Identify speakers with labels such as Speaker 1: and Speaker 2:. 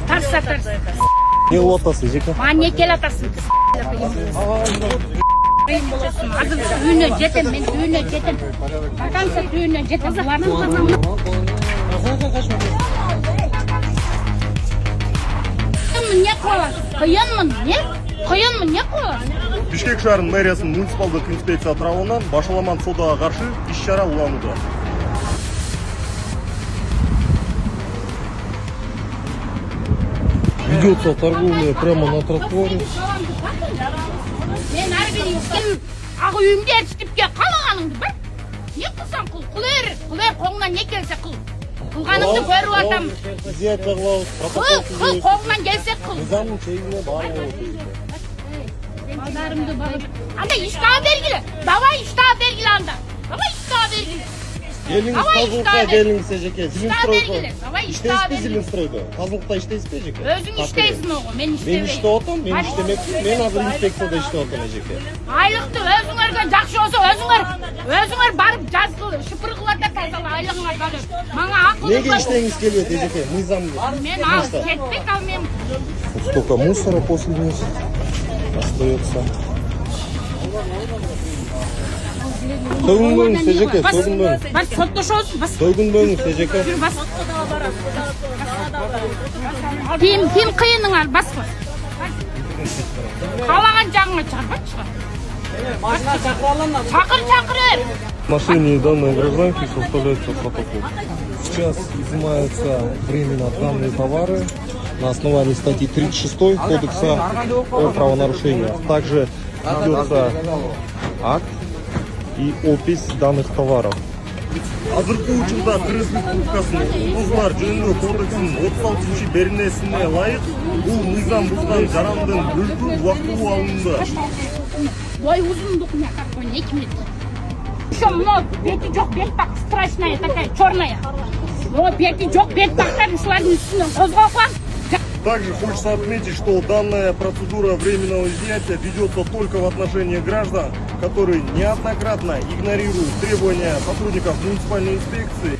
Speaker 1: Тарса.
Speaker 2: Не лотасы, жеке.
Speaker 1: Не келатасың. Қиын боласың. Азыр үйіне жетем, мен үйіне жетем. Баканса үйіне жетем. Не қыласың? Қиынмын, не? Қиынмын, не қыласың?
Speaker 2: Бишкек шаарынын мэриясынын муниципалдык инспекция тарабынан башаламан соодага каршы иш-чара уланууда. Ведется торговля прямо на тротуаре.
Speaker 1: Мен әрбір ақ үйімде әртістіпке қалағаныңды бір. Не қылсаң қыл, қылыр қолыңнан не келсе қыл. Қылғаныңды көріп атам. Қыл қолыңнан келсе қыл.
Speaker 2: Низамдын чегине барып
Speaker 1: Балдарымды бағып. Анда иштаға белгілі. Давай иштаға белгілі анда. Давай иштаға белгілі.
Speaker 2: Келиңиз тазылыкка келиңиз жеке.
Speaker 1: Иштаға
Speaker 2: Иштейсизби Зиминстройдо? Тазылыкта иштейсизби жеке?
Speaker 1: Өзүң иштейсиң ого, мен иштебейм.
Speaker 2: Мен иштеп атам, мен иштемекмин. Мен азыр инспекцияда иштеп атам жеке.
Speaker 1: Айлыкты өзүңөргө жакшы болсо өзүңөр барып жазгыл, шыпыр кылып тазала айлыгыңа төлөп. Мага акыл.
Speaker 2: Неге иштегиңиз келбейт жеке? Мыйзам.
Speaker 1: Мен ал кетпек ал мен.
Speaker 2: Столько мусора после них остается. Сөгүнбөңүз жеке, сөгүнбөңүз.
Speaker 1: Бас соттошосуң, бас.
Speaker 2: Сөгүнбөңүз жеке.
Speaker 1: Жүр бас. Ким кыйыныңар бас. Калаган жагыңа чыгарбачы.
Speaker 3: Машина чакыралым.
Speaker 1: Чакыр.
Speaker 2: В отношении данной гражданки составляется протокол. Сейчас изымаются временно данные товары на основании статьи 36 Кодекса о правонарушениях. Также ведется акт и опись данных товаров. Азыркы учурда Кыргыз Республикасынын Укугулар жөнүндө кодексинин 36 беренесине ылайык бул мыйзам бузган жарандын бүлкү убактылуу алынууда.
Speaker 1: Ой, узундук не какой, не кимет. Еще много, бети жок, бет так страшная такая, черная. Но бети жок, бет так, шулардын үстүнөн козгоп.
Speaker 2: Также хочется отметить, что данная процедура временного изъятия ведется только в отношении граждан, которые неоднократно игнорируют требования сотрудников муниципальной инспекции.